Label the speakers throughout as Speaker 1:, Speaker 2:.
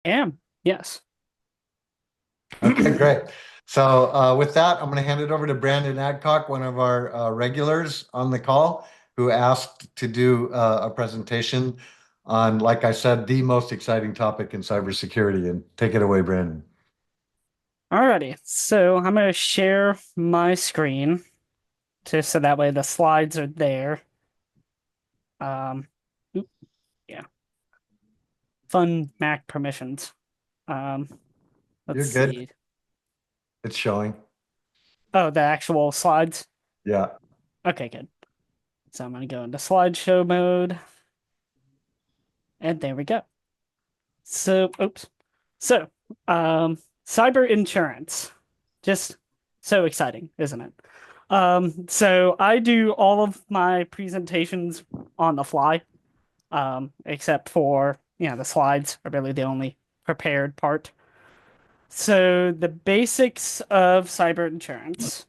Speaker 1: am. Yes.
Speaker 2: Okay, great. So with that, I'm going to hand it over to Brandon Adcock, one of our regulars on the call, who asked to do a presentation on, like I said, the most exciting topic in cybersecurity. And take it away, Brandon.
Speaker 1: Alrighty. So I'm going to share my screen just so that way the slides are there. Um, oop, yeah. Fun Mac permissions. Um, let's
Speaker 2: You're good.
Speaker 1: see.
Speaker 2: It's showing.
Speaker 1: Oh, the actual slides.
Speaker 2: Yeah,
Speaker 1: Okay, good. So I'm going to go into slideshow mode, and there we go. So, oops. So, um, cyber insurance. Just so exciting, isn't it? So I do all of my presentations on the fly, except for, the slides are really the only prepared part. So the basics of cyber insurance.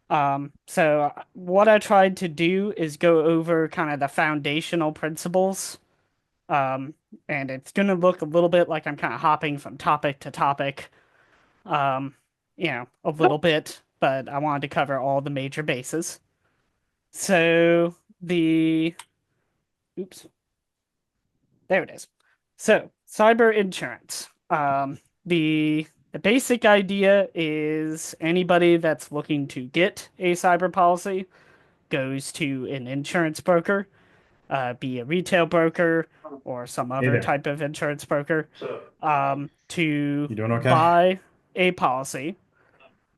Speaker 1: So what I tried to do is go over kind of the foundational principles. Um, and it's going to look a little bit like I'm kind of hopping from topic to topic, um, a little bit, but I wanted to cover all the major bases. So the, oops, there it is. So cyber insurance. The basic idea is anybody that's looking to get a cyber policy goes to an insurance broker, be a retail broker or some
Speaker 2: Hey
Speaker 1: other
Speaker 2: there.
Speaker 1: type of insurance broker,
Speaker 2: So,
Speaker 1: to
Speaker 2: you doing okay?
Speaker 1: buy a policy.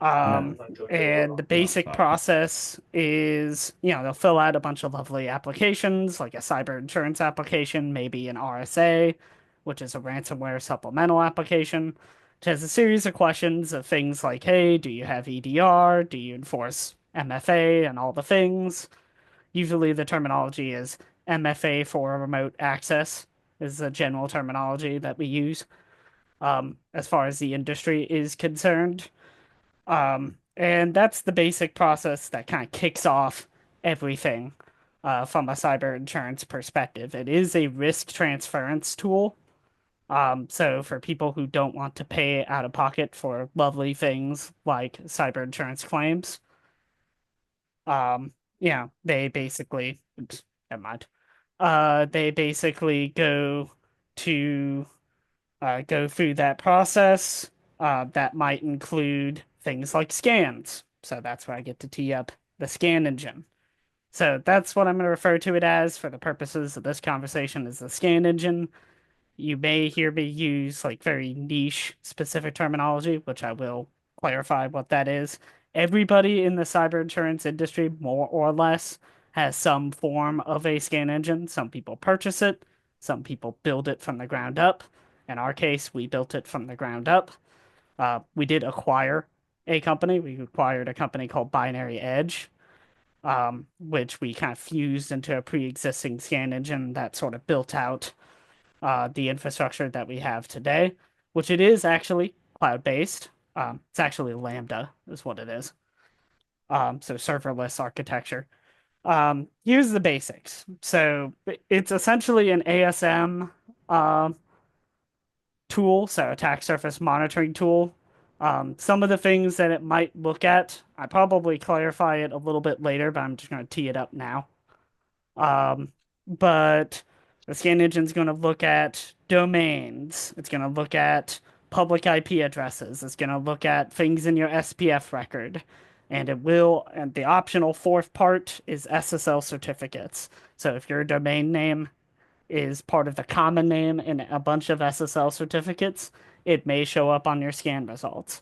Speaker 2: No.
Speaker 1: Um, and the
Speaker 2: No,
Speaker 1: basic
Speaker 2: stop.
Speaker 1: process is, they'll fill out a bunch of lovely applications, like a cyber insurance application, maybe an RSA, which is a ransomware supplemental application, which has a series of questions of things like, hey, do you have EDR? Do you enforce MFA and all the things? Usually the terminology is MFA for remote access is the general terminology that we use, as far as the industry is concerned. And that's the basic process that kind of kicks off everything, from a cyber insurance perspective. It is a risk transference tool. So for people who don't want to pay out of pocket for lovely things like cyber insurance claims, they basically, oops, never mind. They basically to go through that process. That might include things like scans. So that's where I get to tee up the scan engine. So that's what I'm going to refer to it as for the purposes of this conversation is the scan engine. You may hear me use like very niche specific terminology, which I will clarify what that is. Everybody in the cyber insurance industry, more or less, has some form of a scan engine. Some people purchase it, some people build it from the ground up. In our case, we built it from the ground up. We did acquire a company. We acquired a company called Binary Edge, which we kind of fused into a pre-existing scan engine that sort of built out the infrastructure that we have today, which it is actually cloud-based. It's actually Lambda is what it is. So serverless architecture. Here's the basics. So it's essentially an ASM tool, so attack surface monitoring tool. Some of the things that it might look at, I probably clarify it a little bit later, but I'm just going to tee it up now. But the scan engine is going to look at domains. It's going to look at public IP addresses. It's going to look at things in your SPF record. And the optional fourth part is SSL certificates. So if your domain name is part of the common name in a bunch of SSL certificates, it may show up on your scan results.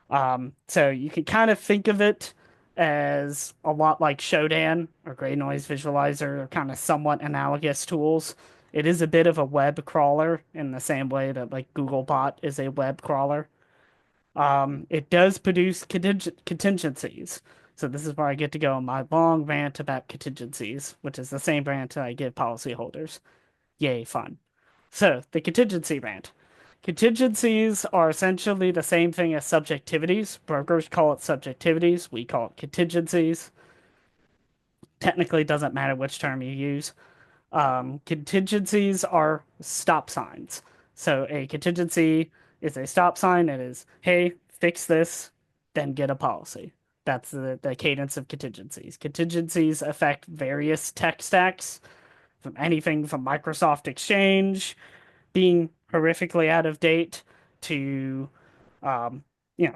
Speaker 1: So you can kind of think of it as a lot like Shodan or Gray Noise Visualizer, or kind of somewhat analogous tools. It is a bit of a web crawler in the same way that like Googlebot is a web crawler. It does produce contingencies. So this is where I get to go on my long rant about contingencies, which is the same rant I give policyholders. Yay, fun. So, the contingency rant. Contingencies are essentially the same thing as subjectivities. Brokers call it subjectivities. We call it contingencies. Technically, it doesn't matter which term you use. Contingencies are stop signs. So a contingency is a stop sign. It is, hey, fix this, then get a policy. That's the cadence of contingencies. Contingencies affect various tech stacks, from anything from Microsoft Exchange being horrifically out of date to um,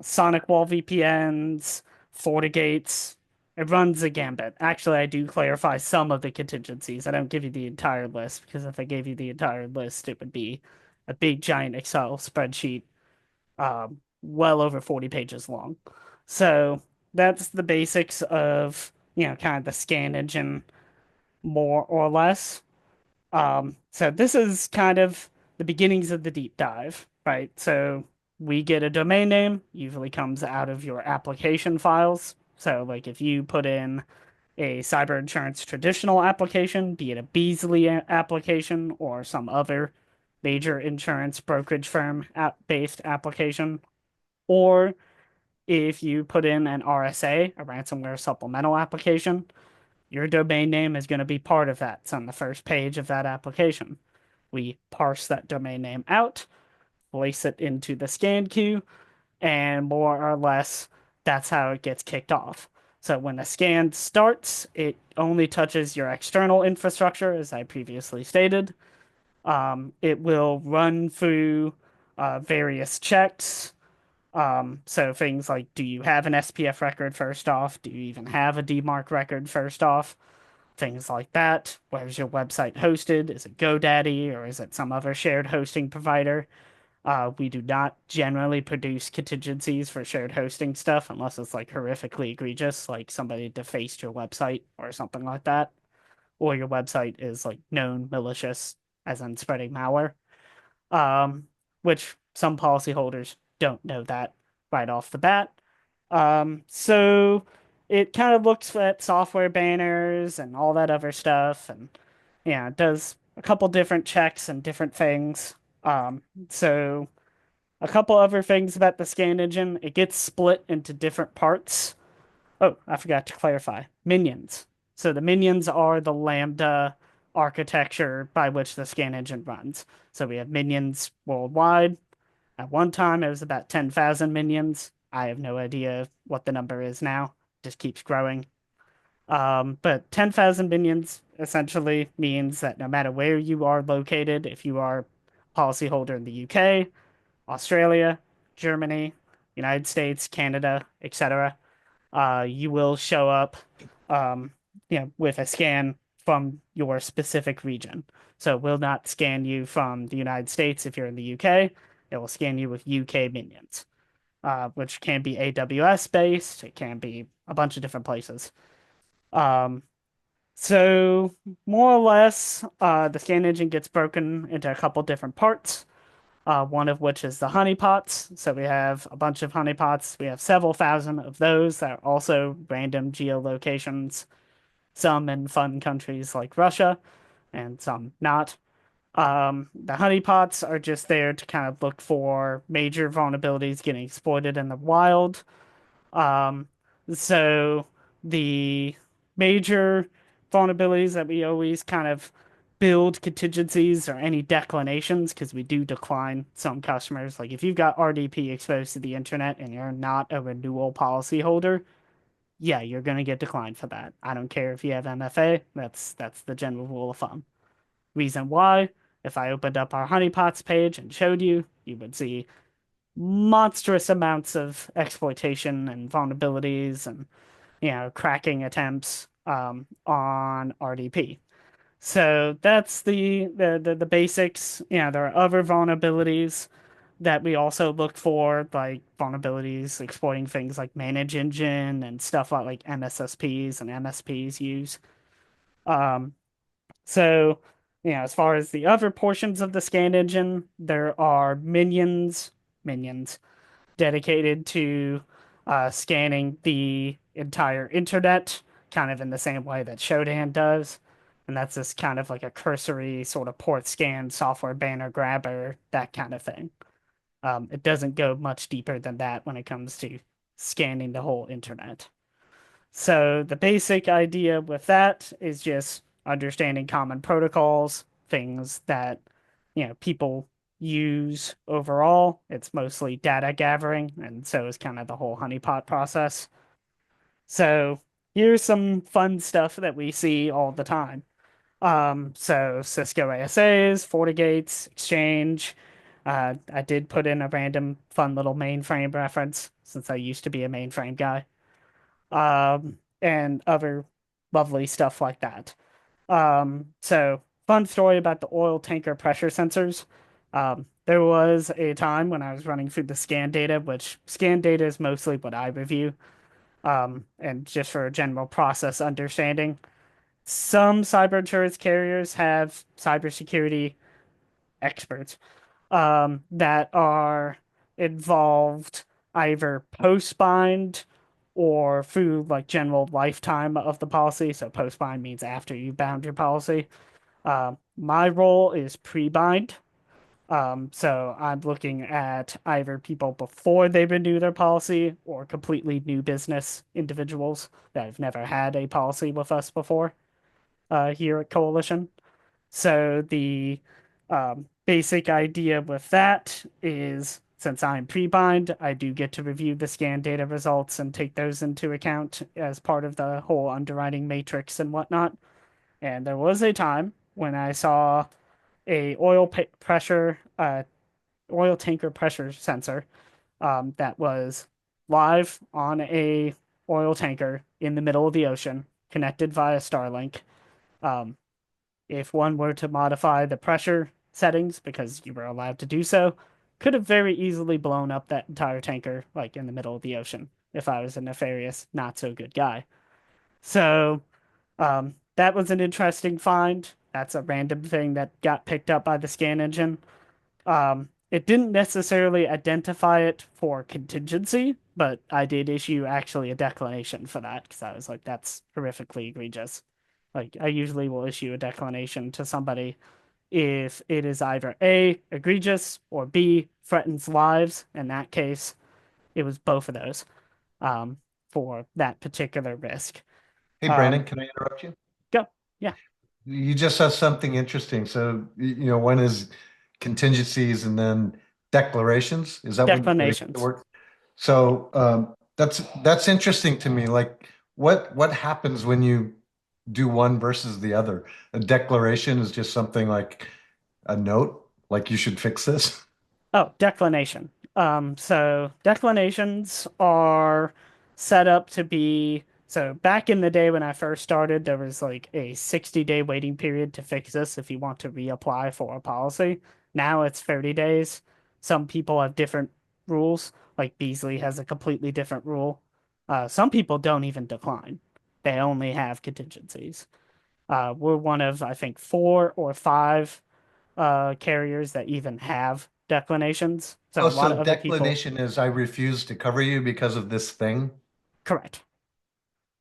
Speaker 1: Sonic Wall VPNs, FortiGates. It runs a gambit. Actually, I do clarify some of the contingencies. I don't give you the entire list because if I gave you the entire list, it would be a big giant Excel spreadsheet, well over 40 pages long. So that's the basics of, kind of the scan engine, more or less. So this is kind of the beginnings of the deep dive, right? So we get a domain name, usually comes out of your application files. So like if you put in a cyber insurance traditional application, be it a Beasley application or some other major insurance brokerage firm app based application, or if you put in an RSA, a ransomware supplemental application, your domain name is going to be part of that. It's on the first page of that application. We parse that domain name out, place it into the scan queue, and more or less that's how it gets kicked off. So when the scan starts, it only touches your external infrastructure, as I previously stated. It will run through various checks. So things like, do you have an SPF record first off? Do you even have a DMARC record first off? Things like that. Where's your website hosted? Is it GoDaddy or is it some other shared hosting provider? We do not generally produce contingencies for shared hosting stuff unless it's like horrifically egregious, like somebody defaced your website or something like that, or your website is like known malicious, as in spreading malware. Um, which some policyholders don't know that right off the bat. So it kind of looks at software banners and all that other stuff, and yeah, it does a couple different checks and different things. So a couple other things about the scan engine, it gets split into different parts. Oh, I forgot to clarify. Minions. So the minions are the Lambda architecture by which the scan engine runs. So we have minions worldwide. At one time, it was about 10,000 minions. I have no idea what the number is now. It just keeps growing. But 10,000 minions essentially means that no matter where you are located, if you are a policyholder in the UK, Australia, Germany, United States, Canada, etc., you will show up, um, with a scan from your specific region. So it will not scan you from the United States if you're in the UK. It will scan you with UK minions, which can be AWS based. It can be a bunch of different places. Um, so more or less, the scan engine gets broken into a couple different parts. One of which is the honeypots. So we have a bunch of honeypots. We have several thousand of those that are also random geolocations, some in fun countries like Russia and some not. The honeypots are just there to kind of look for major vulnerabilities getting exploited in the wild. Um, so the major vulnerabilities that we always kind of build contingencies or any declinations, because we do decline some customers. Like if you've got RDP exposed to the internet and you're not a renewal policy holder, yeah, you're gonna get declined for that. I don't care if you have MFA, that's the general rule of thumb. Reason why, if I opened up our honeypots page and showed you, you would see monstrous amounts of exploitation and vulnerabilities and cracking attempts on RDP. So that's the basics. There are other vulnerabilities that we also look for, like vulnerabilities exploiting things like manage engine and stuff like MSSPs and MSPs use. Um, so, as far as the other portions of the scan engine, there are minions dedicated to scanning the entire internet, kind of in the same way that Shodan does. And that's just kind of like a cursory sort of port scan, software banner grabber, that kind of thing. It doesn't go much deeper than that when it comes to scanning the whole internet. So the basic idea with that is just understanding common protocols, things that, people use overall. It's mostly data gathering, and so is kind of the whole honeypot process. So here's some fun stuff that we see all the time. So Cisco ASAs, FortiGates, Exchange. I did put in a random fun little mainframe reference since I used to be a mainframe guy. And other lovely stuff like that. So fun story about the oil tanker pressure sensors. There was a time when I was running through the scan data, which scan data is mostly what I review, and just for a general process understanding. Some cyber insurance carriers have cybersecurity experts that are involved either post-bind or through like general lifetime of the policy. So post-bind means after you bound your policy. My role is pre-bind. So I'm looking at either people before they renew their policy or completely new business individuals that have never had a policy with us before here at Coalition. So the basic idea with that is since I'm pre-bind, I do get to review the scan data results and take those into account as part of the whole underwriting matrix and whatnot. And there was a time when I saw a oil tanker pressure sensor that was live on a oil tanker in the middle of the ocean, connected via Starlink. Um, if one were to modify the pressure settings because you were allowed to do so, could have very easily blown up that entire tanker like in the middle of the ocean if I was a nefarious, not so good guy. So that was an interesting find. That's a random thing that got picked up by the scan engine. It didn't necessarily identify it for contingency, but I did issue actually a declination for that because I was like, that's horrifically egregious. Like, I usually will issue a declination to somebody if it is either A, egregious, or B, threatens lives. In that case, it was both of those um, for that particular risk.
Speaker 2: Hey, Brandon,
Speaker 1: Um,
Speaker 2: can I interrupt you?
Speaker 1: go. Yeah,
Speaker 2: You just said something interesting. So, one is contingencies and then declarations. Is that what did I get the
Speaker 1: declinations.
Speaker 2: word? So, that's interesting to me. Like, what happens when you do one versus the other? A declaration is just something like a note, like you should fix this.
Speaker 1: Oh, declination. So declinations are set up to be so back in the day when I first started, there was like a 60-day waiting period to fix this if you want to reapply for a policy. Now it's 30 days. Some people have different rules, like Beasley has a completely different rule. Some people don't even decline. They only have contingencies. We're one of, I think, four or five carriers that even have declinations. So
Speaker 2: Oh,
Speaker 1: a lot
Speaker 2: so
Speaker 1: of other people,
Speaker 2: declination is I refuse to cover you because of this thing.
Speaker 1: correct.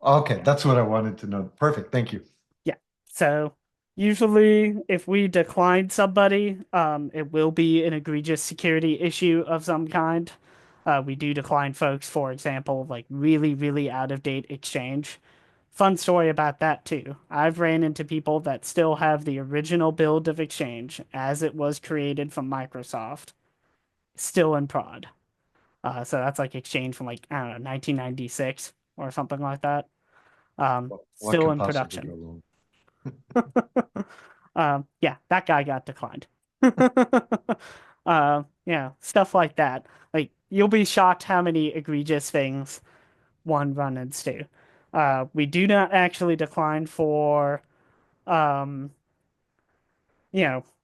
Speaker 2: Okay,
Speaker 1: Yeah.
Speaker 2: that's what I wanted to know. Perfect. Thank you.
Speaker 1: Yeah. So usually if we decline somebody, it will be an egregious security issue of some kind. We do decline folks, for example, like really, really out of date exchange. Fun story about that too. I've ran into people that still have the original build of Exchange as it was created from Microsoft, still in prod. So that's like Exchange from like, I don't know, 1996 or something like that.
Speaker 2: What
Speaker 1: Still
Speaker 2: could
Speaker 1: in
Speaker 2: possibly
Speaker 1: production.
Speaker 2: go wrong?
Speaker 1: Yeah, that guy got declined. Yeah, stuff like that. Like you'll be shocked how many egregious things one run into. We do not actually decline for um,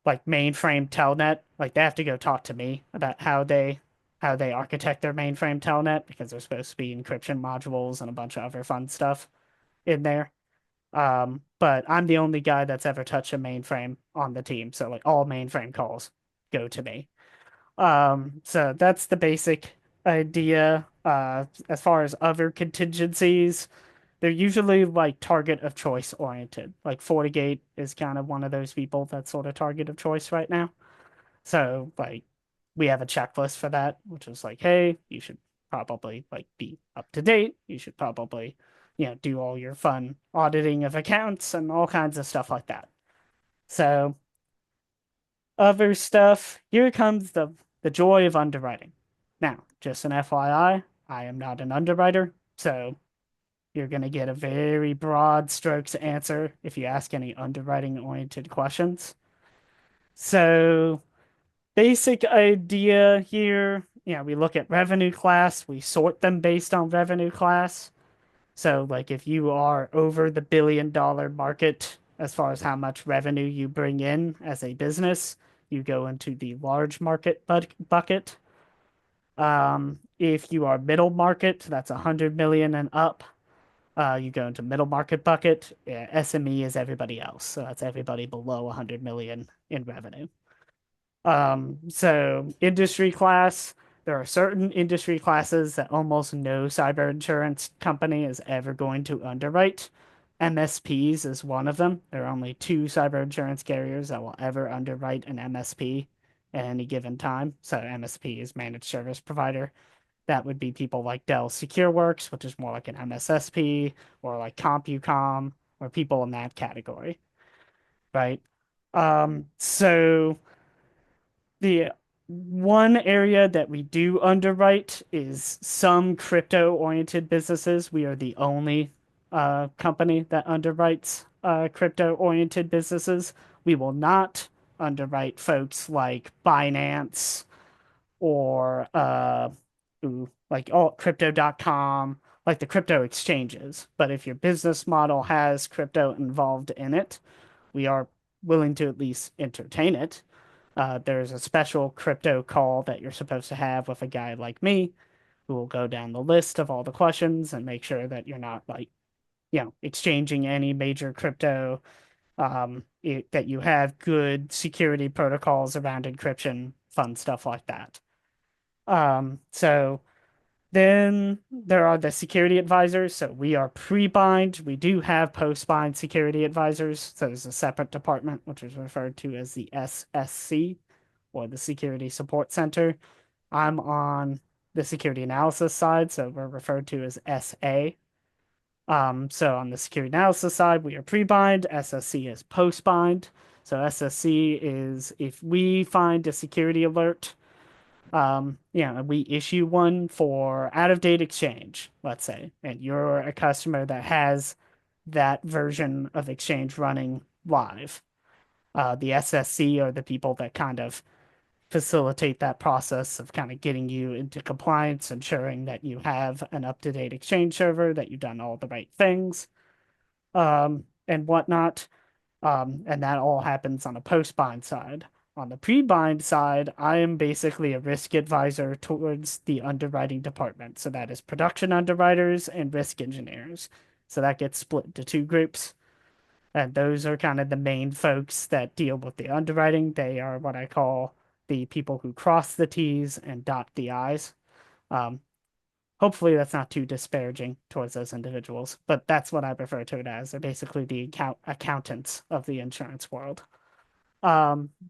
Speaker 1: like mainframe telnet. Like they have to go talk to me about how they architect their mainframe telnet because there's supposed to be encryption modules and a bunch of other fun stuff in there. But I'm the only guy that's ever touched a mainframe on the team, so like all mainframe calls go to me. So that's the basic idea. As far as other contingencies, they're usually like target of choice oriented. Like FortiGate is kind of one of those people that's sort of target of choice right now. So like we have a checklist for that, which is like, hey, you should probably like be up to date. You should probably, do all your fun auditing of accounts and all kinds of stuff like that. So other stuff. Here comes the joy of underwriting. Now, just an FYI, I am not an underwriter, so you're going to get a very broad strokes answer if you ask any underwriting oriented questions. So, basic idea here, we look at revenue class, we sort them based on revenue class. So, like, if you are over the $1 billion market as far as how much revenue you bring in as a business, you go into the large market bucket. If you are middle market, that's 100 million and up, you go into middle market bucket. Yeah, SME is everybody else. So that's everybody below 100 million in revenue. So industry class, there are certain industry classes that almost no cyber insurance company is ever going to underwrite. MSPs is one of them. There are only two cyber insurance carriers that will ever underwrite an MSP at any given time. So MSP is managed service provider. That would be people like Dell SecureWorks, which is more like an MSSP, or like CompuCom, or people in that category, right? So the one area that we do underwrite is some crypto-oriented businesses. We are the only company that underwrites crypto-oriented businesses. We will not underwrite folks like Binance or like crypto.com, like the crypto exchanges. But if your business model has crypto involved in it, we are willing to at least entertain it. There's a special crypto call that you're supposed to have with a guy like me who will go down the list of all the questions and make sure that you're not like, exchanging any major crypto, that you have good security protocols around encryption, fun stuff like that. So then there are the security advisors. So we are pre-bind. We do have post-bind security advisors. So there's a separate department, which is referred to as the SSC or the Security Support Center. I'm on the security analysis side, so we're referred to as SA. So on the security analysis side, we are pre-bind. SSC is post-bind. So SSC is if we find a security alert, we issue one for out-of-date exchange, let's say, and you're a customer that has that version of exchange running live. The SSC are the people that kind of facilitate that process of kind of getting you into compliance, ensuring that you have an up-to-date exchange server, that you've done all the right things, and whatnot. And that all happens on a post-bind side. On the pre-bind side, I am basically a risk advisor towards the underwriting department. So that is production underwriters and risk engineers. So that gets split into two groups. And those are kind of the main folks that deal with the underwriting. They are what I call the people who cross the T's and dot the I's. Um, Hopefully that's not too disparaging towards those individuals, but that's what I refer to it as. They're basically the accountants of the insurance world.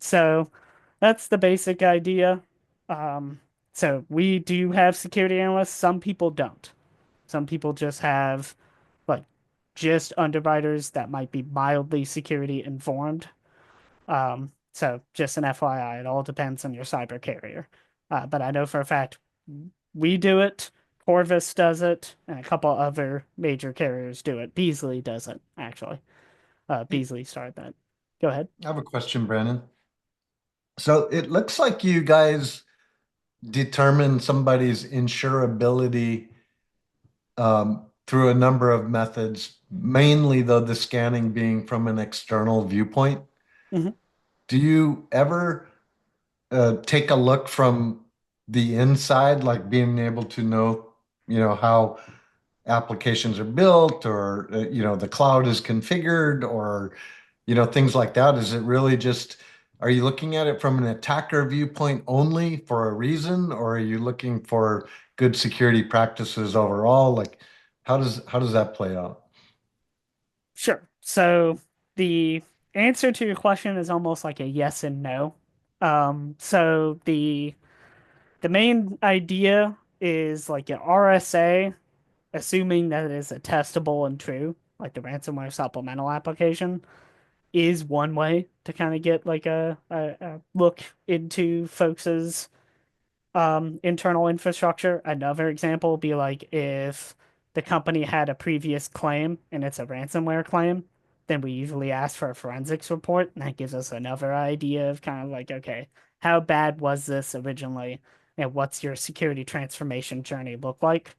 Speaker 1: So that's the basic idea. Um, so we do have security analysts. Some people don't. Some people just have like just underwriters that might be mildly security informed. So just an FYI, it all depends on your cyber carrier. But I know for a fact we do it, Corvus does it, and a couple other major carriers do it. Beasley does it, actually. Beasley started that. Go ahead.
Speaker 2: I have a question, Brandon. So it looks like you guys determine somebody's insurability through a number of methods, mainly though the scanning being from an external viewpoint.
Speaker 1: Mhm.
Speaker 2: Do you ever take a look from the inside, like being able to know, how applications are built or, the cloud is configured or, things like that? Is it really just, are you looking at it from an attacker viewpoint only for a reason, or are you looking for good security practices overall? Like, how does that play out?
Speaker 1: Sure. So the answer to your question is almost like a yes and no. So the main idea is like an RSA, assuming that it is a testable and true, like the ransomware supplemental application. is one way to kind of get like a look into folks's internal infrastructure. Another example would be like if the company had a previous claim and it's a ransomware claim, then we usually ask for a forensics report, and that gives us another idea of kind of like, okay, how bad was this originally, and what's your security transformation journey look like?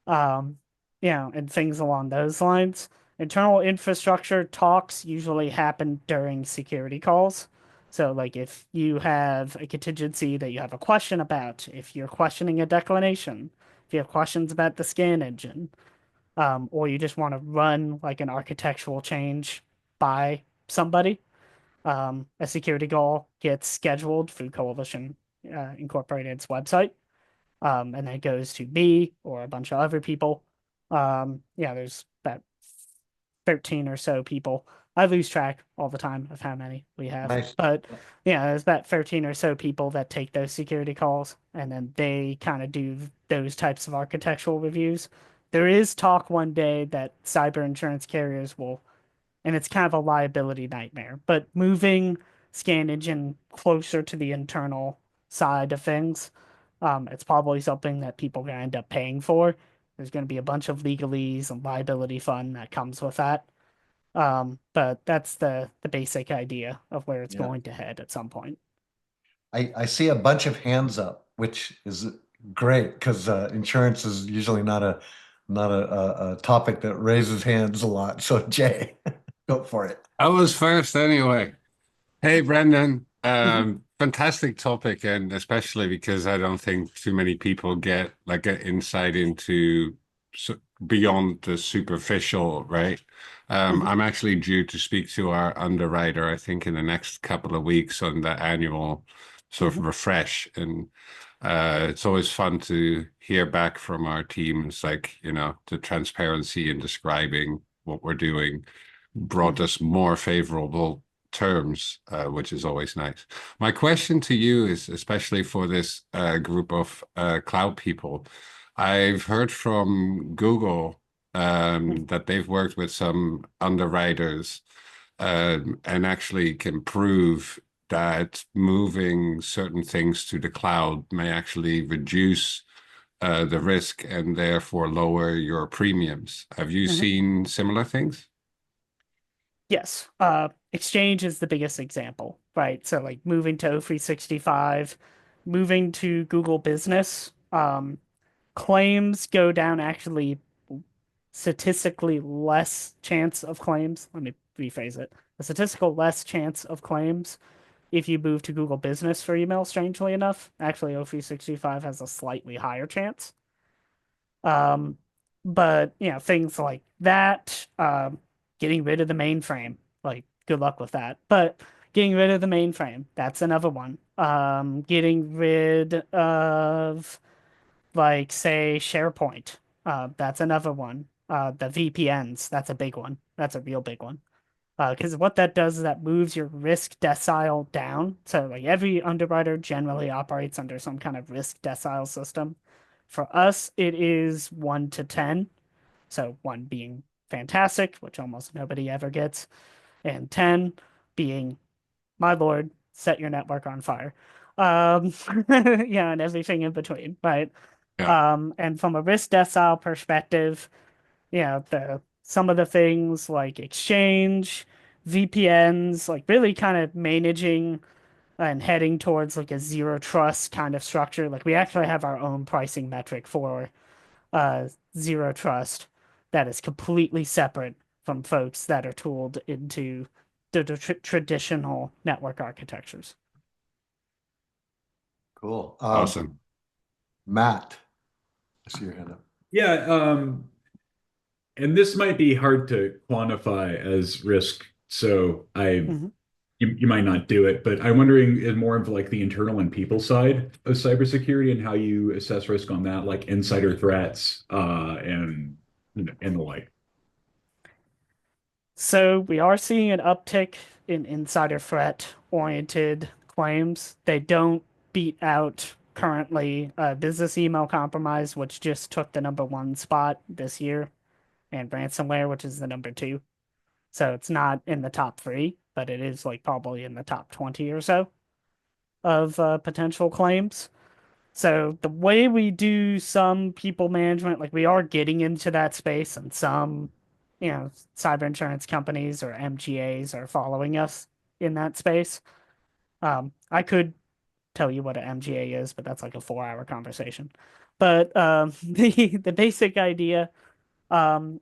Speaker 1: Um, and things along those lines. Internal infrastructure talks usually happen during security calls. So, like, if you have a contingency that you have a question about, if you're questioning a declination, if you have questions about the scan engine, or you just want to run like an architectural change by somebody, a security call gets scheduled through Coalition Incorporated's website, and then it goes to me or a bunch of other people. Yeah, there's about 13 or so people. I lose track all the time of how many we have,
Speaker 2: Nice.
Speaker 1: but yeah, there's about 13 or so people that take those security calls, and then they kind of do those types of architectural reviews. There is talk one day that cyber insurance carriers will, and it's kind of a liability nightmare, but moving scan engine closer to the internal side of things, it's probably something that people are going to end up paying for. There's going to be a bunch of legalese and liability fund that comes with that. But that's the basic idea of where it's
Speaker 2: Yeah.
Speaker 1: going to head at some point.
Speaker 2: I see a bunch of hands up, which is great because insurance is usually not a topic that raises hands a lot. So Jay, go for it.
Speaker 3: I was first anyway. Hey, Brendan.
Speaker 1: Mhm,
Speaker 3: Fantastic topic, and especially because I don't think too many people get like an insight into beyond the superficial, right?
Speaker 1: mhm,
Speaker 3: I'm actually due to speak to our underwriter, I think, in the next couple of weeks on the annual sort of
Speaker 1: mhm,
Speaker 3: refresh, and it's always fun to hear back from our teams, like, the transparency in describing what we're doing brought
Speaker 1: mhm,
Speaker 3: us more favorable terms, which is always nice. My question to you is, especially for this group of cloud people, I've heard from Google
Speaker 1: mhm,
Speaker 3: that they've worked with some underwriters and actually can prove that moving certain things to the cloud may actually reduce the risk and therefore lower your premiums. Have you
Speaker 1: mhm.
Speaker 3: seen similar things?
Speaker 1: Yes. Exchange is the biggest example, right? So like moving to O365, moving to Google Business, claims go down actually statistically less chance of claims. Let me rephrase it. A statistical less chance of claims if you move to Google Business for email, strangely enough. Actually, O365 has a slightly higher chance. Um, but things like that, getting rid of the mainframe, like good luck with that. But getting rid of the mainframe, that's another one. Getting rid of like say SharePoint, that's another one. The VPNs, that's a big one. That's a real big one. Because what that does is that moves your risk decile down. So like every underwriter generally operates under some kind of risk decile system. For us, it is 1 to 10. So 1 being fantastic, which almost nobody ever gets, and 10 being, my lord, set your network on fire. Um, yeah, and everything in between, right?
Speaker 3: Yeah.
Speaker 1: And from a risk decile perspective, the some of the things like exchange, VPNs, like really kind of managing and heading towards like a zero trust kind of structure. Like we actually have our own pricing metric for zero trust that is completely separate from folks that are tooled into the traditional network architectures.
Speaker 2: Cool.
Speaker 3: Awesome.
Speaker 2: Matt, I see your hand up.
Speaker 4: Yeah, and this might be hard to quantify as risk, so
Speaker 1: Mhm.
Speaker 4: you might not do it, but I'm wondering is more of like the internal and people side of cybersecurity and how you assess risk on that, like insider threats, and the like.
Speaker 1: So we are seeing an uptick in insider threat oriented claims. They don't beat out currently business email compromise, which just took the number 1 spot this year, and ransomware, which is the number 2. So it's not in the top three, but it is like probably in the top 20 or so of potential claims. So the way we do some people management, like we are getting into that space, and some, cyber insurance companies or MGAs are following us in that space. I could tell you what an MGA is, but that's like a 4 hour conversation. But the basic idea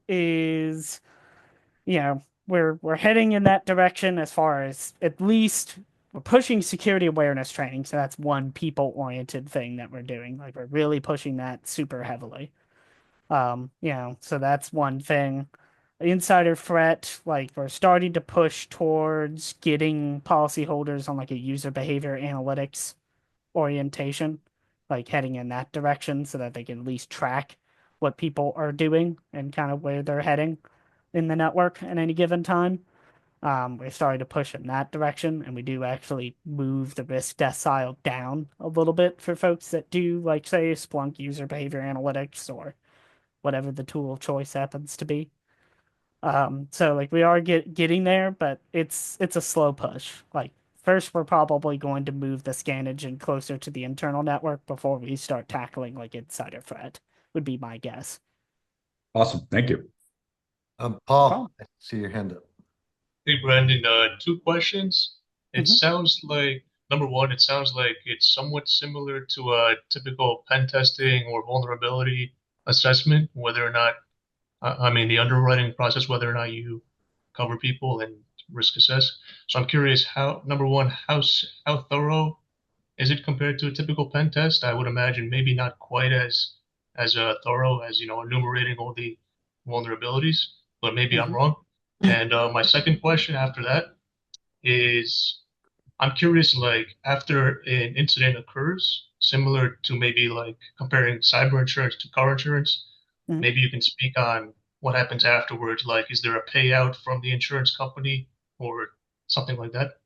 Speaker 1: is, we're heading in that direction as far as at least we're pushing security awareness training. So that's one people oriented thing that we're doing. Like we're really pushing that super heavily. So that's one thing. Insider threat, like we're starting to push towards getting policyholders on like a user behavior analytics orientation, like heading in that direction so that they can at least track what people are doing and kind of where they're heading in the network at any given time. We're starting to push in that direction, and we do actually move the risk decile down a little bit for folks that do, like, say, Splunk user behavior analytics or whatever the tool of choice happens to be. So like we are getting there, but it's a slow push. Like first, we're probably going to move the scan engine closer to the internal network before we start tackling like insider threat, would be my guess.
Speaker 4: Awesome. Thank you.
Speaker 1: No
Speaker 2: Paul,
Speaker 1: problem.
Speaker 2: I see your hand up.
Speaker 5: Hey, Brandon, two questions. It
Speaker 1: Hmm.
Speaker 5: sounds like, number one, it sounds like it's somewhat similar to a typical pen testing or vulnerability assessment, whether or not, I mean, the underwriting process, whether or not you cover people and risk assess. So I'm curious how, number one, how thorough is it compared to a typical pen test? I would imagine maybe not quite as thorough as, enumerating all the vulnerabilities, but maybe I'm
Speaker 1: Hmm.
Speaker 5: wrong. And my second question after that is I'm curious, like after an incident occurs, similar to maybe like comparing cyber insurance to car insurance,
Speaker 1: Hmm.
Speaker 5: maybe you can speak on what happens afterwards. Like, is there a payout from the insurance company or something like that?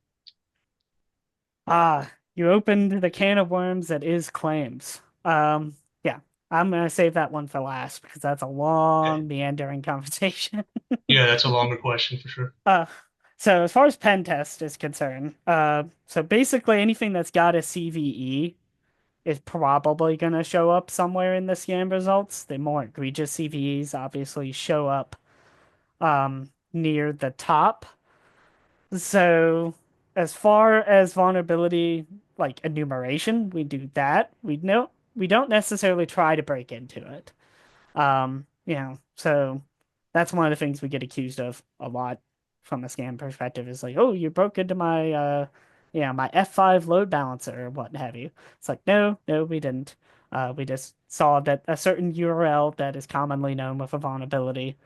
Speaker 1: You opened the can of worms that is claims. Yeah, I'm gonna save that one for last because that's a
Speaker 5: Okay.
Speaker 1: long, meandering conversation.
Speaker 5: Yeah, that's a longer question for sure.
Speaker 1: Uh, so as far as pen test is concerned, so basically anything that's got a CVE is probably going to show up somewhere in the scan results. The more egregious CVEs obviously show up near the top. So as far as vulnerability like enumeration, we do that. We don't necessarily try to break into it. So that's one of the things we get accused of a lot from a scam perspective is like, oh, you broke into my my F5 load balancer or what have you. It's like, no, no, we didn't. We just saw that a certain URL that is commonly known with a vulnerability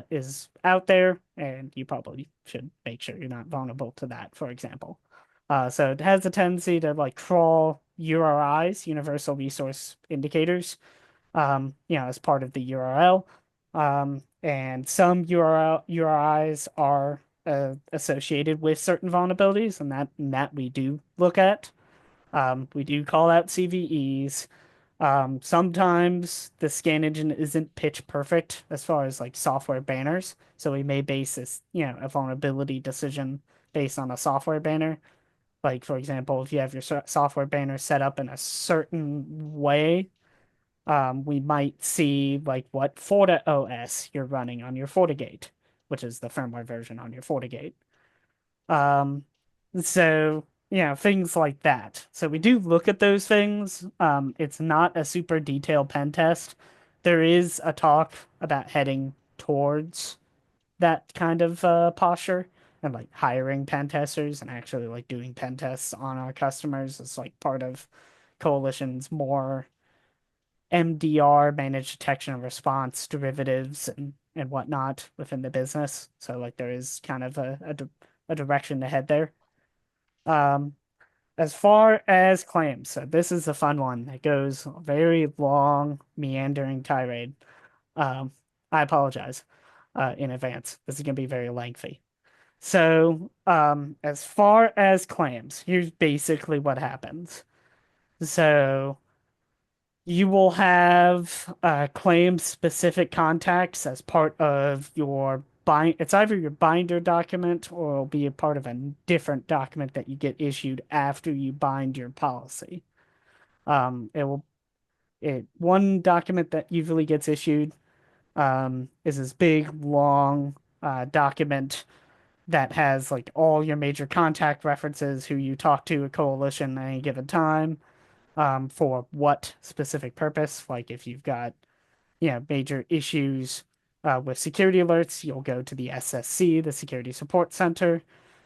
Speaker 1: is out there, and you probably should make sure you're not vulnerable to that, for example. So it has a tendency to like crawl URIs, universal resource indicators, as part of the URL. And some URIs are associated with certain vulnerabilities, and that we do look at. We do call out CVEs. Sometimes the scan engine isn't pitch perfect as far as like software banners, so we may base this, a vulnerability decision based on a software banner. Like for example, if you have your software banner set up in a certain way, we might see like what FortiOS you're running on your FortiGate, which is the firmware version on your FortiGate. Um, so things like that. So we do look at those things. It's not a super detailed pen test. There is a talk about heading towards that kind of posture and like hiring pen testers and actually like doing pen tests on our customers as like part of coalition's more MDR, managed detection and response derivatives and whatnot within the business. So like there is kind of a direction to head there. Um, as far as claims, so this is a fun one. It goes a very long, meandering tirade. Um, I apologize in advance. This is going to be very lengthy. So, as far as claims, here's basically what happens. So, you will have claim specific contacts as part of your it's either your binder document or it'll be a part of a different document that you get issued after you bind your policy. It will it one document that usually gets issued is this big long document that has like all your major contact references, who you talk to at coalition at any given time, for what specific purpose. Like if you've got, major issues with security alerts, you'll go to the SSC, the Security Support Center,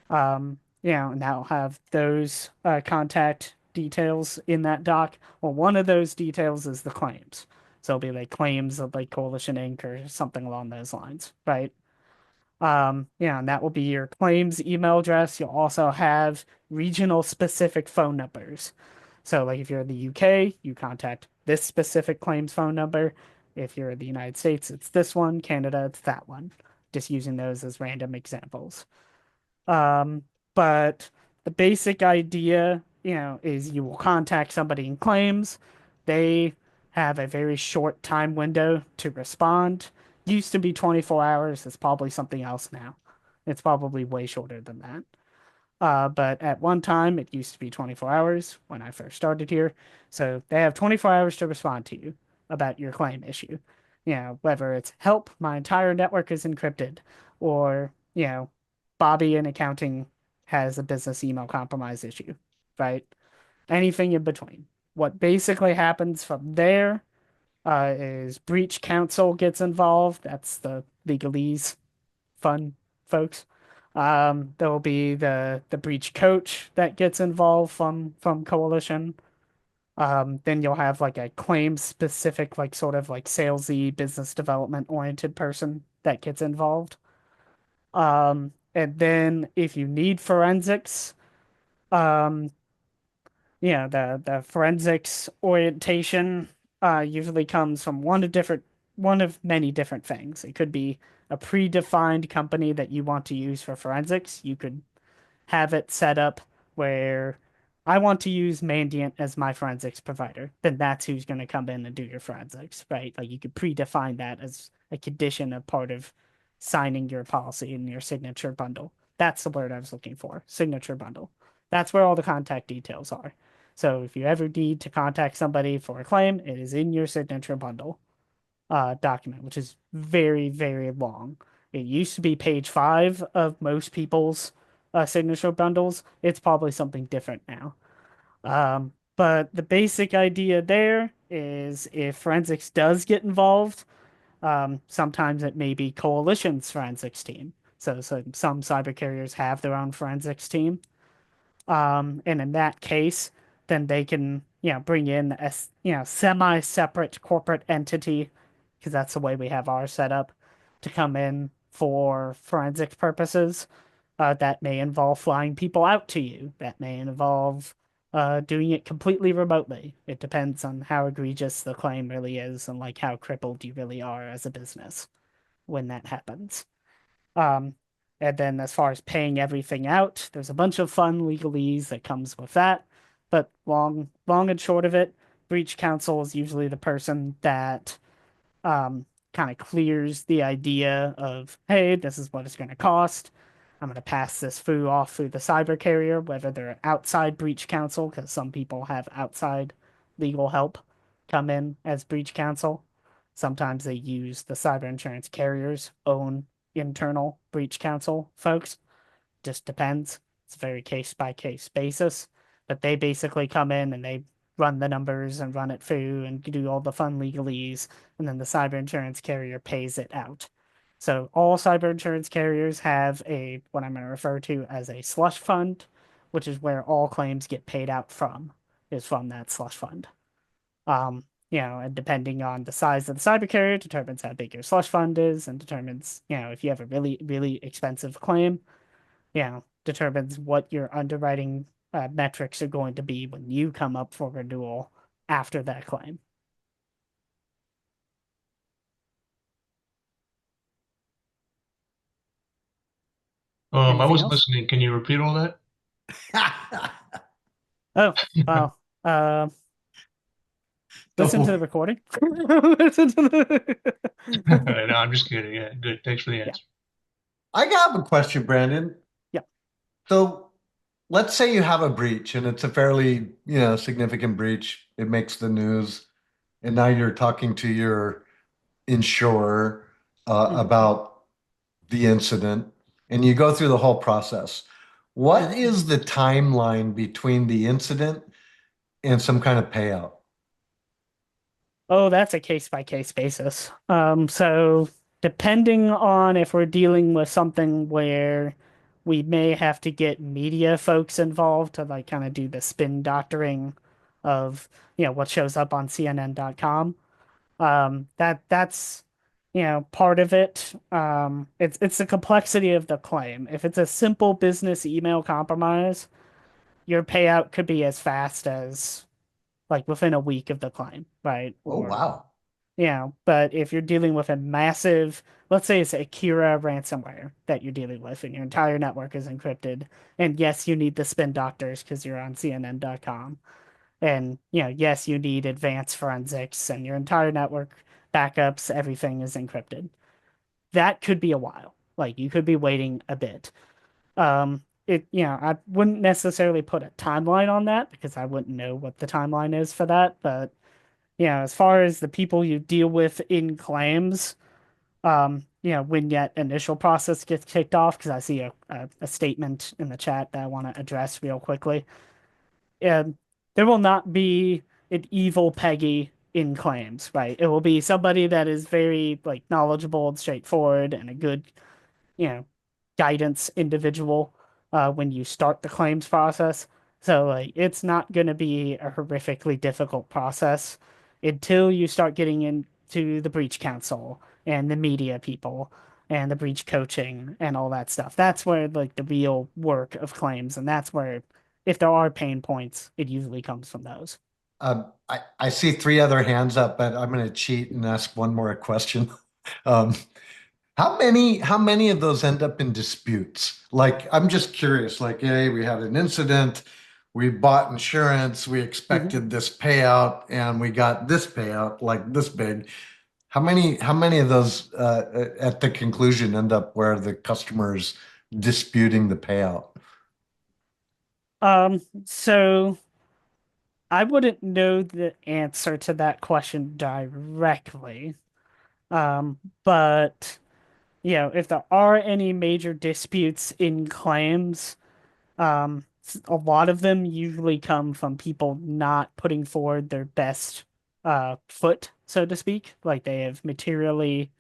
Speaker 1: and that'll have those contact details in that doc. Well, one of those details is the claims. So it'll be like claims of like Coalition Inc. or something along those lines, right? And that will be your claims email address. You'll also have regional specific phone numbers. So, like if you're in the UK, you contact this specific claims phone number. If you're in the United States, it's this one. Canada, it's that one. Just using those as random examples. Um, but the basic idea, is you will contact somebody in claims. They have a very short time window to respond. Used to be 24 hours. It's probably something else now. It's probably way shorter than that. But at one time, it used to be 24 hours when I first started here. So they have 24 hours to respond to you about your claim issue. Whether it's help, my entire network is encrypted, or, Bobby in accounting has a business email compromise issue, right? Anything in between. What basically happens from there is breach counsel gets involved. That's the legalese fun folks. There will be the breach coach that gets involved from coalition. Then you'll have like a claim specific, like sort of like salesy business development oriented person that gets involved. And then if you need forensics, um, the forensics orientation usually comes from one of many different things. It could be a predefined company that you want to use for forensics. You could have it set up where I want to use Mandiant as my forensics provider. Then that's who's going to come in and do your forensics, right? Like you could predefine that as a condition, a part of signing your policy in your signature bundle. That's the word I was looking for, signature bundle. That's where all the contact details are. So if you ever need to contact somebody for a claim, it is in your signature bundle document, which is very, very long. It used to be page 5 of most people's signature bundles. It's probably something different now. But the basic idea there is if forensics does get involved, sometimes it may be coalition's forensics team. So some cyber carriers have their own forensics team. And in that case, then they can, bring in a, semi-separate corporate entity, because that's the way we have ours set up, to come in for forensic purposes. That may involve flying people out to you. That may involve doing it completely remotely. It depends on how egregious the claim really is and like how crippled you really are as a business when that happens. Um, and then as far as paying everything out, there's a bunch of fun legalese that comes with that. But long and short of it, breach counsel is usually the person that kind of clears the idea of, hey, this is what it's going to cost. I'm going to pass this foo off through the cyber carrier, whether they're outside breach counsel, because some people have outside legal help come in as breach counsel. Sometimes they use the cyber insurance carrier's own internal breach counsel folks. Just depends. It's a very case by case basis. But they basically come in and they run the numbers and run it through and do all the fun legalese, and then the cyber insurance carrier pays it out. So all cyber insurance carriers have what I'm going to refer to as a slush fund, which is where all claims get paid out from, is from that slush fund. And depending on the size of the cyber carrier determines how big your slush fund is, and determines, if you have a really, really expensive claim, determines what your underwriting metrics are going to be when you come up for renewal after that claim.
Speaker 5: I
Speaker 1: Anything
Speaker 5: wasn't
Speaker 1: else?
Speaker 5: listening. Can you repeat all that?
Speaker 1: Oh, well, listen to the
Speaker 2: Double.
Speaker 1: recording. Listen to the...
Speaker 5: No, I'm just kidding. Yeah, good. Thanks for the
Speaker 1: Yeah.
Speaker 5: answer.
Speaker 2: I have a question, Brandon.
Speaker 1: Yeah.
Speaker 2: So let's say you have a breach and it's a fairly, significant breach. It makes the news, and now you're talking to your insurer
Speaker 1: Mhm.
Speaker 2: about the incident, and you go through the whole process. What
Speaker 1: Mhm.
Speaker 2: is the timeline between the incident and some kind of payout?
Speaker 1: Oh, that's a case by case basis. So depending on if we're dealing with something where we may have to get media folks involved to like kind of do the spin doctoring of, what shows up on CNN.com. That's part of it. It's the complexity of the claim. If it's a simple business email compromise, your payout could be as fast as like within a week of the claim, right?
Speaker 2: Oh,
Speaker 1: Or
Speaker 2: wow.
Speaker 1: but if you're dealing with a massive, let's say it's a Kira ransomware that you're dealing with and your entire network is encrypted, and yes, you need the spin doctors because you're on CNN.com. And, yes, you need advanced forensics and your entire network backups, everything is encrypted. That could be a while. Like you could be waiting a bit. I wouldn't necessarily put a timeline on that because I wouldn't know what the timeline is for that. But, as far as the people you deal with in claims, when that initial process gets kicked off, because I see a statement in the chat that I want to address real quickly. And there will not be an evil Peggy in claims, right? It will be somebody that is very like knowledgeable and straightforward and a good, you know, guidance individual when you start the claims process. So like it's not going to be a horrifically difficult process until you start getting into the breach counsel and the media people and the breach coaching and all that stuff. That's where like the real work of claims, and that's where if there are pain points, it usually comes from those.
Speaker 2: I see three other hands up, but I'm going to cheat and ask one more question. Um, how many of those end up in disputes? Like, I'm just curious, like, hey, we had an incident, we bought insurance, we
Speaker 1: Mhm.
Speaker 2: expected this payout, and we got this payout like this big. How many of those at the conclusion end up where the customer's disputing the payout?
Speaker 1: So I wouldn't know the answer to that question directly. But if there are any major disputes in claims, a lot of them usually come from people not putting forward their best foot, so to speak. Like they have materially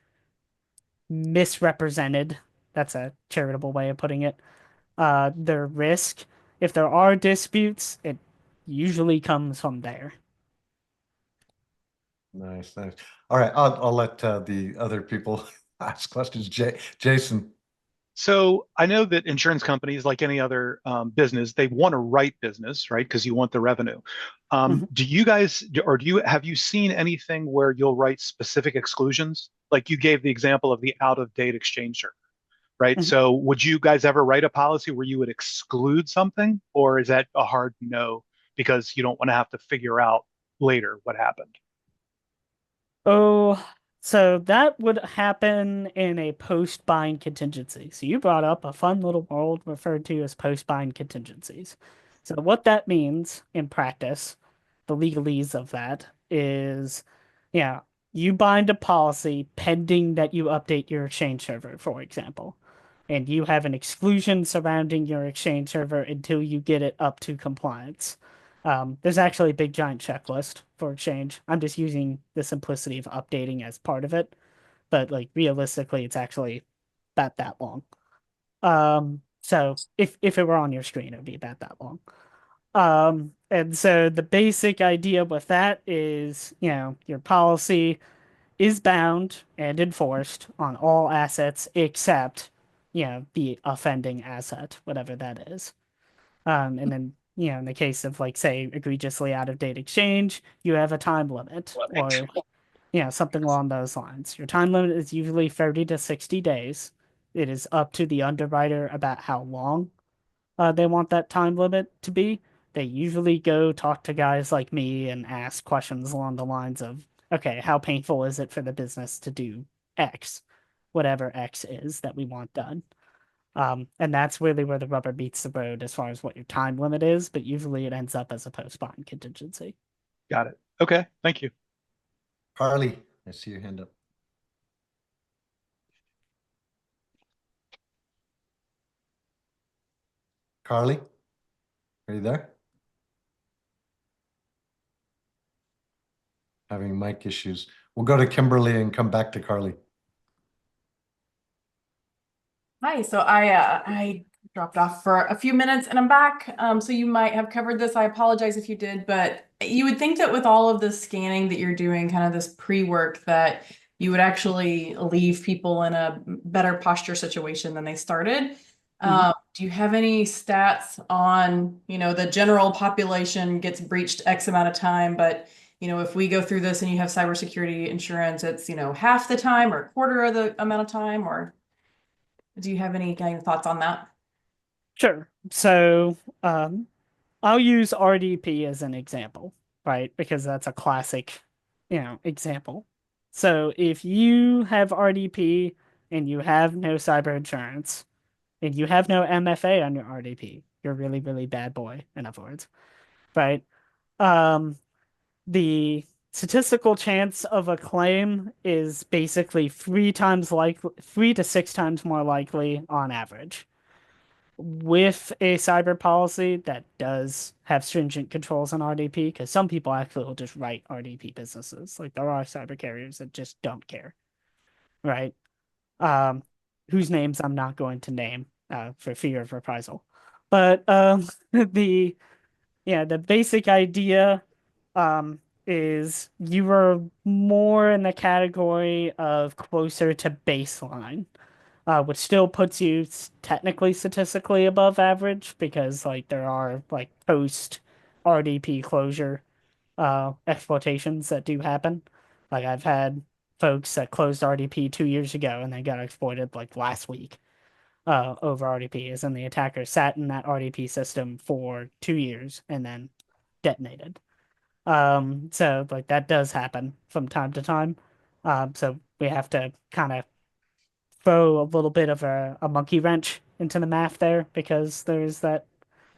Speaker 1: misrepresented, that's a charitable way of putting it, their risk. If there are disputes, it usually comes from there.
Speaker 2: Nice, nice. All right, I'll let the other people ask questions. Jason.
Speaker 6: So I know that insurance companies, like any other business, they want to write business, right? Because you want the revenue.
Speaker 1: Mhm.
Speaker 6: Do you guys, or do you have you seen anything where you'll write specific exclusions? Like you gave the example of the out-of-date exchange server, right?
Speaker 1: Mhm.
Speaker 6: So would you guys ever write a policy where you would exclude something, or is that a hard no because you don't want to have to figure out later what happened?
Speaker 1: Oh, so that would happen in a post-bind contingency. So you brought up a fun little world referred to as post-bind contingencies. So what that means in practice, the legalese of that is, yeah, you bind a policy pending that you update your exchange server, for example. And you have an exclusion surrounding your exchange server until you get it up to compliance. There's actually a big giant checklist for Exchange. I'm just using the simplicity of updating as part of it, but like realistically, it's actually about that long. So if it were on your screen, it would be about that long. And so the basic idea with that is, your policy is bound and enforced on all assets except, the offending asset, whatever that is. And then, in the case of like, say, egregiously out of date exchange, you have a time limit or, something along those lines. Your time limit is usually 30 to 60 days. It is up to the underwriter about how long they want that time limit to be. They usually go talk to guys like me and ask questions along the lines of, okay, how painful is it for the business to do X, whatever X is that we want done? And that's really where the rubber meets the road as far as what your time limit is, but usually it ends up as a post-bond contingency.
Speaker 6: Got it. Okay, thank you.
Speaker 2: Carly, I see your hand up. Carly, are you there? Having mic issues. We'll go to Kimberly and come back to Carly.
Speaker 7: Hi, so I dropped off for a few minutes and I'm back. So you might have covered this. I apologize if you did, but you would think that with all of the scanning that you're doing, kind of this pre-work, that you would actually leave people in a better posture situation than they started. Do you have any stats on, the general population gets breached X amount of time, but if we go through this and you have cybersecurity insurance, it's, half the time or a quarter of the amount of time, or do you have any kind of thoughts on that?
Speaker 1: Sure. So I'll use RDP as an example, right? Because that's a classic, example. So if you have RDP and you have no cyber insurance and you have no MFA on your RDP, you're a really, really bad boy, in other words, right? Um, the statistical chance of a claim is basically 3 to 6 times more likely on average. With a cyber policy that does have stringent controls on RDP, because some people actually will just write RDP businesses. Like there are cyber carriers that just don't care, right? Um, whose names I'm not going to name for fear of reprisal. But the the basic idea is you are more in the category of closer to baseline, which still puts you technically statistically above average because like there are like post RDP closure exploitations that do happen. Like I've had folks that closed RDP 2 years ago and they got exploited like last week over RDP, as in the attacker sat in that RDP system for 2 years and then detonated. So like that does happen from time to time. So we have to kind of throw a little bit of a monkey wrench into the math there because there's that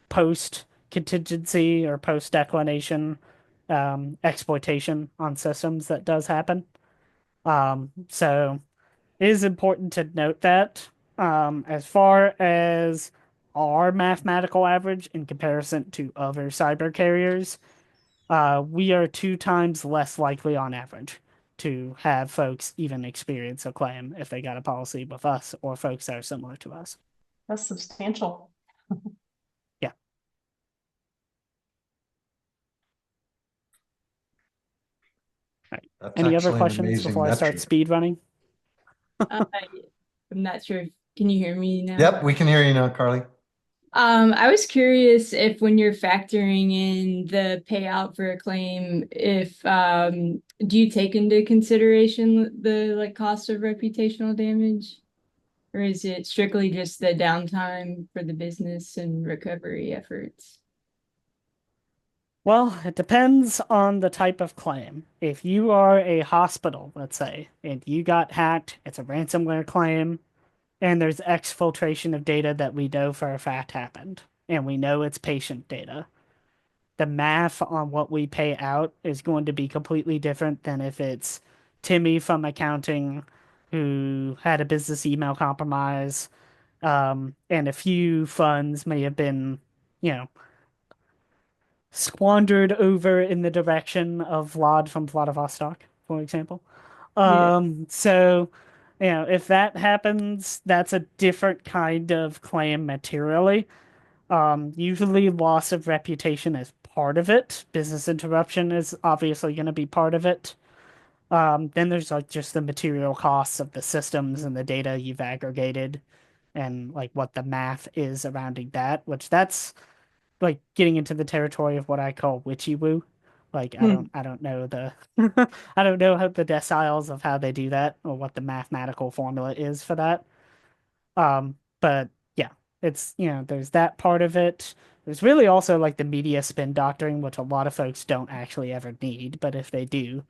Speaker 1: post contingency or post declination exploitation on systems that does happen. So it is important to note that as far as our mathematical average in comparison to other cyber carriers, we are 2 times less likely on average to have folks even experience a claim if they got a policy with us or folks that are similar to us.
Speaker 7: That's substantial.
Speaker 1: Yeah. Right.
Speaker 2: That's
Speaker 1: Any other
Speaker 2: actually an
Speaker 1: questions
Speaker 2: amazing
Speaker 1: before I start
Speaker 2: metric.
Speaker 1: speed running?
Speaker 8: I'm not sure. Can you hear me now?
Speaker 2: Yep, we can hear you now, Carly.
Speaker 8: I was curious if when you're factoring in the payout for a claim, if do you take into consideration the like cost of reputational damage? Or is it strictly just the downtime for the business and recovery efforts?
Speaker 1: Well, it depends on the type of claim. If you are a hospital, let's say, and you got hacked, it's a ransomware claim, and there's exfiltration of data that we know for a fact happened, and we know it's patient data. The math on what we pay out is going to be completely different than if it's Timmy from accounting who had a business email compromise, and a few funds may have been, you know, squandered over in the direction of Vlad from Vladivostok, for example.
Speaker 8: Yeah.
Speaker 1: So, if that happens, that's a different kind of claim materially. Usually loss of reputation is part of it. Business interruption is obviously going to be part of it. Then there's like just the material costs of the systems and the data you've aggregated and like what the math is surrounding that, which that's like getting into the territory of what I call witchy woo. Like I don't know the I don't know how the deciles of how they do that or what the mathematical formula is for that. But yeah, it's there's that part of it. There's really also like the media spin doctoring, which a lot of folks don't actually ever need, but if they do,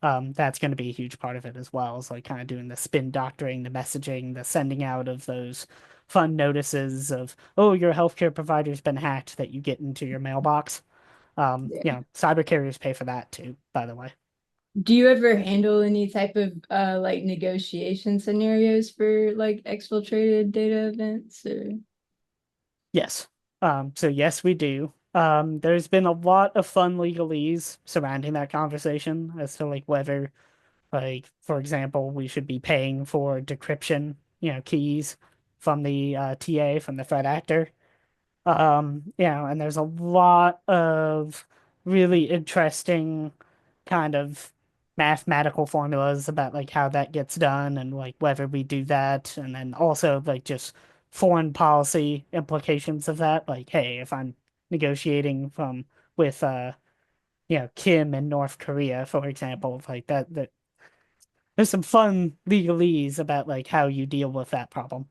Speaker 1: that's going to be a huge part of it as well. Is like kind of doing the spin doctoring, the messaging, the sending out of those fun notices of, oh, your healthcare provider's been hacked that you get into your mailbox.
Speaker 8: Yeah.
Speaker 1: Cyber carriers pay for that too, by the way.
Speaker 8: Do you ever handle any type of like negotiation scenarios for like exfiltrated data events or?
Speaker 1: Yes. So yes, we do. There's been a lot of fun legalese surrounding that conversation as to like whether, like, for example, we should be paying for decryption, keys from the TA, from the threat actor. And there's a lot of really interesting kind of mathematical formulas about like how that gets done and like whether we do that, and then also like just foreign policy implications of that. Like, hey, if I'm negotiating from with Kim in North Korea, for example, like that there's some fun legalese about like how you deal with that problem.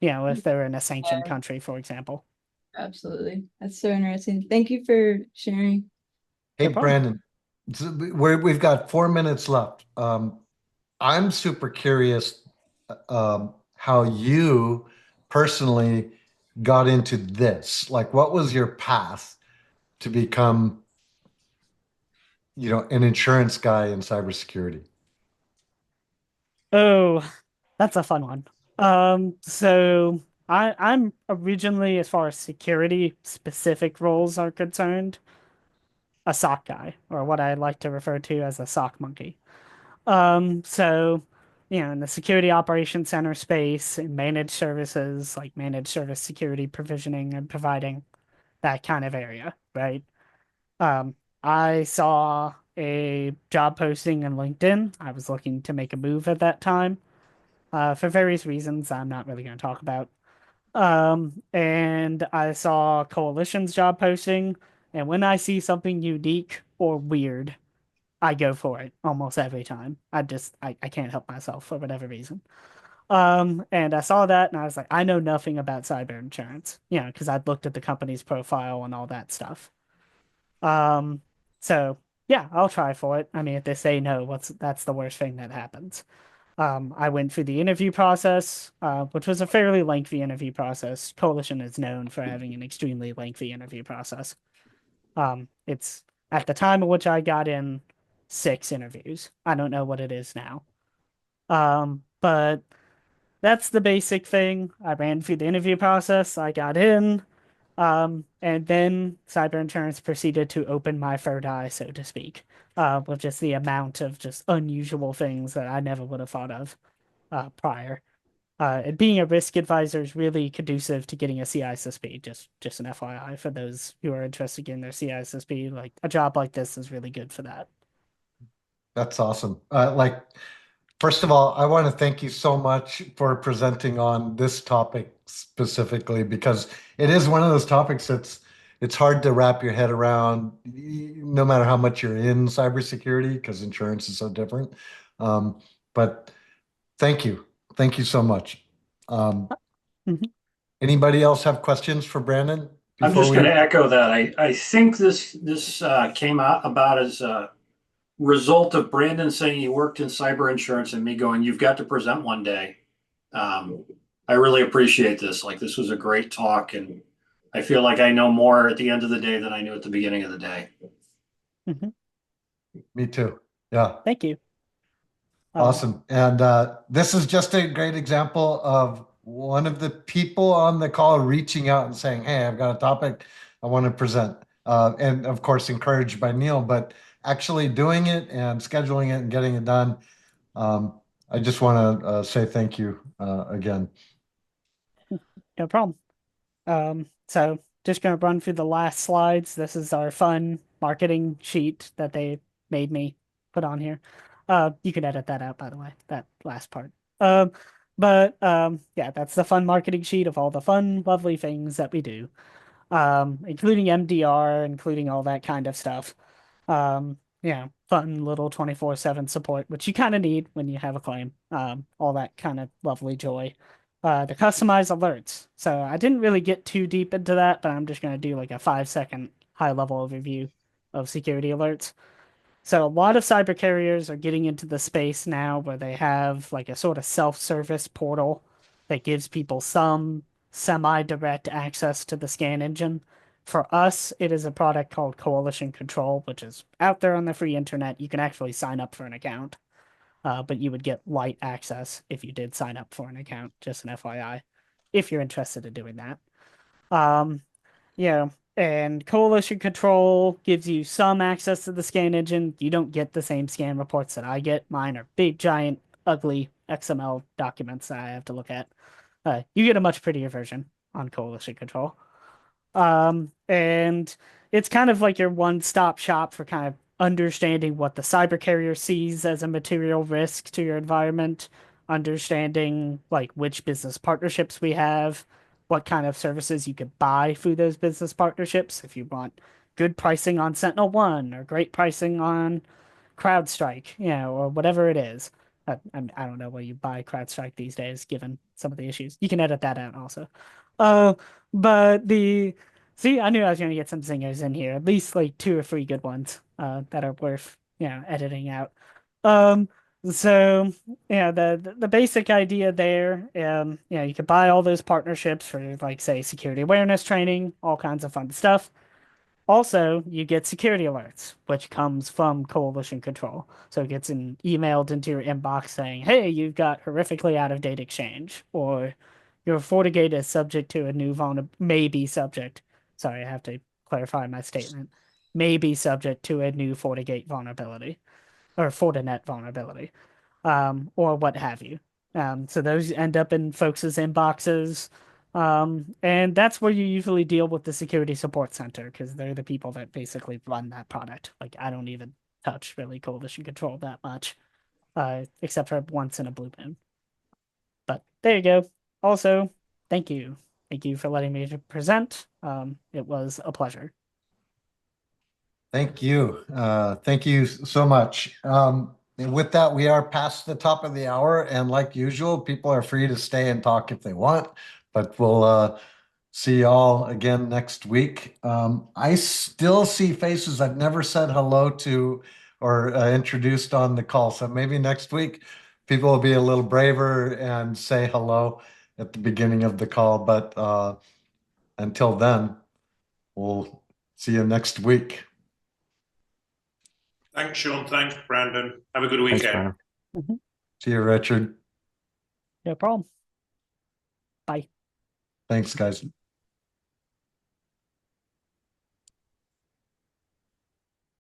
Speaker 1: If they're in a sanctioned
Speaker 8: Yeah,
Speaker 1: country, for example.
Speaker 8: absolutely. That's so interesting. Thank you for sharing.
Speaker 2: Hey,
Speaker 1: No problem.
Speaker 2: Brandon, we've got 4 minutes left. I'm super curious how you personally got into this. Like, what was your path to become, an insurance guy in cybersecurity?
Speaker 1: Oh, that's a fun one. So I'm originally, as far as security specific roles are concerned, a SOC guy, or what I like to refer to as a SOC monkey. So, in the security operations center space, in managed services, like managed service security provisioning and providing, that kind of area, right? Um, I saw a job posting on LinkedIn. I was looking to make a move at that time, for various reasons I'm not really going to talk about. And I saw Coalition's job posting, and when I see something unique or weird, I go for it almost every time. I can't help myself for whatever reason. And I saw that and I was like, I know nothing about cyber insurance, because I'd looked at the company's profile and all that stuff. Um, so yeah, I'll try for it. I mean, if they say no, that's the worst thing that happens. I went through the interview process, which was a fairly lengthy interview process. Coalition is known for having an extremely lengthy interview process. It's at the time of which I got in 6 interviews. I don't know what it is now. But that's the basic thing. I ran through the interview process. I got in. And then cyber insurance proceeded to open my third eye, so to speak, with just the amount of just unusual things that I never would have thought of prior. And being a risk advisor is really conducive to getting a CISSP. Just an FYI for those who are interested in their CISSP. Like a job like this is really good for that.
Speaker 2: That's awesome. First of all, I want to thank you so much for presenting on this topic specifically because it is one of those topics it's hard to wrap your head around, no matter how much you're in cybersecurity, because insurance is so different. But thank you so much. Um,
Speaker 1: Mhm.
Speaker 2: Anybody else have questions for Brandon
Speaker 9: I'm
Speaker 2: before
Speaker 9: just going
Speaker 2: we?
Speaker 9: to echo that. I think this came out about as a result of Brandon saying he worked in cyber insurance and me going, "You've got to present one day." Um, I really appreciate this. Like this was a great talk, and I feel like I know more at the end of the day than I knew at the beginning of the day.
Speaker 1: Mhm.
Speaker 2: Me too. Yeah.
Speaker 1: Thank you.
Speaker 2: Awesome. And this is just a great example of one of the people on the call reaching out and saying, hey, I've got a topic I want to present. And of course, encouraged by Neil, but actually doing it and scheduling it and getting it done. I just want to say thank you again.
Speaker 1: No problem. So just gonna run through the last slides. This is our fun marketing sheet that they made me put on here. You can edit that out, by the way, that last part. Um, but yeah, that's the fun marketing sheet of all the fun, lovely things that we do. Including MDR, including all that kind of stuff. Yeah, fun little 24/7 support, which you kind of need when you have a claim. All that kind of lovely joy. The customized alerts. So I didn't really get too deep into that, but I'm just going to do like a 5-second high level overview of security alerts. So a lot of cyber carriers are getting into the space now where they have like a sort of self-service portal that gives people some semi-direct access to the scan engine. For us, it is a product called Coalition Control, which is out there on the free internet. You can actually sign up for an account, but you would get light access if you did sign up for an account, just an FYI, if you're interested in doing that. Yeah, and Coalition Control gives you some access to the scan engine. You don't get the same scan reports that I get. Mine are big, giant, ugly XML documents that I have to look at. You get a much prettier version on Coalition Control. And it's kind of like your one-stop shop for kind of understanding what the cyber carrier sees as a material risk to your environment, understanding like which business partnerships we have, what kind of services you could buy through those business partnerships if you want good pricing on Sentinel-1 or great pricing on CrowdStrike, or whatever it is. I don't know where you buy CrowdStrike these days, given some of the issues. You can edit that out also. Uh, but see, I knew I was going to get some zingers in here, at least like 2 or 3 good ones, that are worth, editing out. Um, so the basic idea there, you could buy all those partnerships for like, say, security awareness training, all kinds of fun stuff. Also, you get security alerts, which comes from Coalition Control. So it gets emailed into your inbox saying, hey, you've got horrifically out of date exchange, or your FortiGate is subject to a new may be subject. Sorry, I have to clarify my statement. May be subject to a new FortiGate vulnerability or Fortinet vulnerability, or what have you. So those end up in folks' inboxes. And that's where you usually deal with the security support center because they're the people that basically run that product. Like I don't even touch really Coalition Control that much, except for once in a blue moon. But there you go. Also, thank you. Thank you for letting me present. It was a pleasure.
Speaker 2: Thank you. Thank you so much. And with that, we are past the top of the hour, and like usual, people are free to stay and talk if they want, but we'll see y'all again next week. I still see faces I've never said hello to or introduced on the call, so maybe next week people will be a little braver and say hello at the beginning of the call, but until then, we'll see you next week.
Speaker 10: Thanks, Sean. Thanks, Brandon. Have a good
Speaker 11: Thanks,
Speaker 10: weekend.
Speaker 11: Brandon.
Speaker 2: See you, Richard.
Speaker 1: No problem. Bye.
Speaker 2: Thanks, guys.